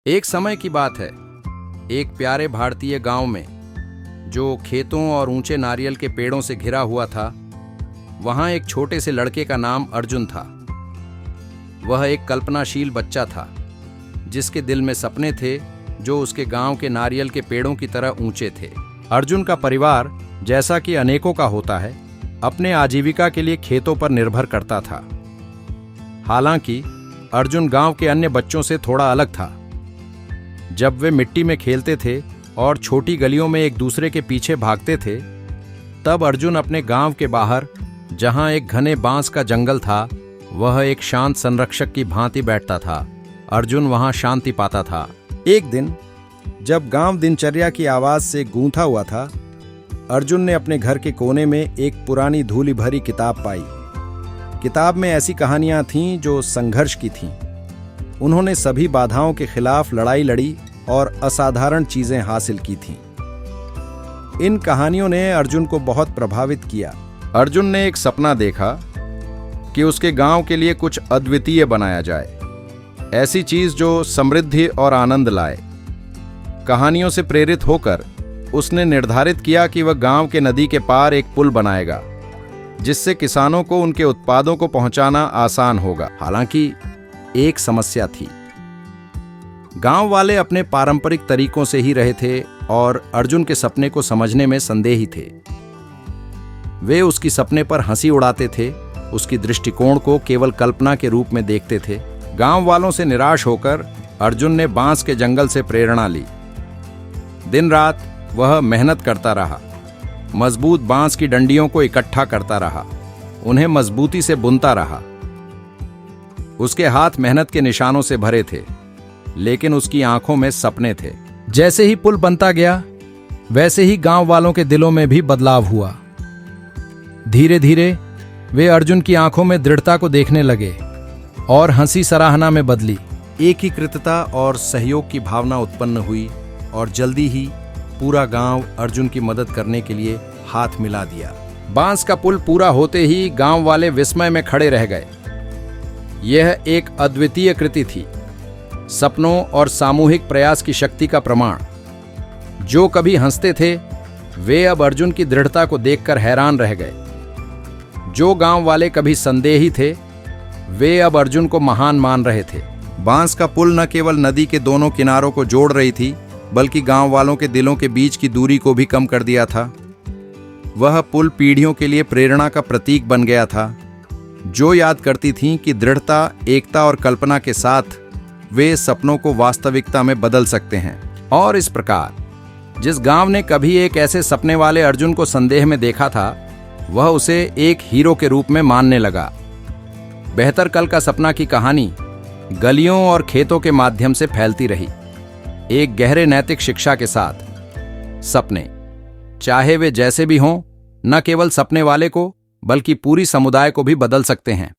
एक समय की बात है, एक प्यारे भारतीय गांव में, जो खेतों और ऊंचे नारियल के पेड़ों से घिरा हुआ था, वहां एक छोटे से लड़के का नाम अर्जुन था। वह एक कल्पनाशील बच्चा था, जिसके दिल में सपने थे जो उसके गांव के नारियल के पेड़ों की तरह ऊंचे थे। अर्जुन का परिवार, जैसा कि अनेकों का होता है, अपने आजीविका के लिए खेतों पर निर्भर करता था। हालांकि अर्जुन गांव के अन्य बच्चों से थोड़ा अलग था। जब वे मिट्टी में खेलते थे और छोटी गलियों में एक दूसरे के पीछे भागते थे, तब अर्जुन अपने गांव के बाहर, जहां एक घने बांस का जंगल था, वह एक शांत संरक्षक की भांति बैठता था। अर्जुन वहां शांति पाता था। एक दिन जब गांव दिनचर्या की आवाज से गूंथा हुआ था, अर्जुन ने अपने घर के कोने में एक पुरानी धूली भरी किताब पाई। किताब में ऐसी कहानियां थीं जो संघर्ष की थीं। उन्होंने सभी बाधाओं के खिलाफ लड़ाई लड़ी और असाधारण चीजें हासिल की थीं। इन कहानियों ने अर्जुन को बहुत प्रभावित किया। अर्जुन ने एक सपना देखा कि उसके गांव के लिए कुछ अद्वितीय बनाया जाए, ऐसी चीज जो समृद्धि और आनंद लाए। कहानियों से प्रेरित होकर उसने निर्धारित किया कि वह गांव के नदी के पार एक पुल बनाएगा, जिससे किसानों को उनके उत्पादों को पहुंचाना आसान होगा। हालांकि एक समस्या थी। गांव वाले अपने पारंपरिक तरीकों से ही रहे थे और अर्जुन के सपने को समझने में संदेही थे। वे उसकी सपने पर हंसी उड़ाते थे, उसकी दृष्टिकोण को केवल कल्पना के रूप में देखते थे। गांव वालों से निराश होकर अर्जुन ने बांस के जंगल से प्रेरणा ली। दिन रात वह मेहनत करता रहा, मजबूत बांस की डंडियों को इकट्ठा करता रहा, उन्हें मजबूती से बुनता रहा। उसके हाथ मेहनत के निशानों से भरे थे, लेकिन उसकी आंखों में सपने थे। जैसे ही पुल बनता गया, वैसे ही गांव वालों के दिलों में भी बदलाव हुआ। धीरे धीरे वे अर्जुन की आंखों में दृढ़ता को देखने लगे और हंसी सराहना में बदली। एकीकृतता और सहयोग की भावना उत्पन्न हुई और जल्दी ही पूरा गांव अर्जुन की मदद करने के लिए हाथ मिला दिया। बांस का पुल पूरा होते ही गांव वाले विस्मय में खड़े रह गए। यह एक अद्वितीय कृति थी, सपनों और सामूहिक प्रयास की शक्ति का प्रमाण। जो कभी हंसते थे, वे अब अर्जुन की दृढ़ता को देखकर हैरान रह गए। जो गांव वाले कभी संदेही थे, वे अब अर्जुन को महान मान रहे थे। बांस का पुल न केवल नदी के दोनों किनारों को जोड़ रही थी, बल्कि गांव वालों के दिलों के बीच की दूरी को भी कम कर दिया था। वह पुल पीढ़ियों के लिए प्रेरणा का प्रतीक बन गया था, जो याद करती थीं कि दृढ़ता, एकता और कल्पना के साथ वे सपनों को वास्तविकता में बदल सकते हैं। और इस प्रकार जिस गांव ने कभी एक ऐसे सपने वाले अर्जुन को संदेह में देखा था, वह उसे एक हीरो के रूप में मानने लगा। बेहतर कल का सपना की कहानी गलियों और खेतों के माध्यम से फैलती रही, एक गहरे नैतिक शिक्षा के साथ। सपने, चाहे वे जैसे भी हों, न केवल सपने वाले को बल्कि पूरी समुदाय को भी बदल सकते हैं।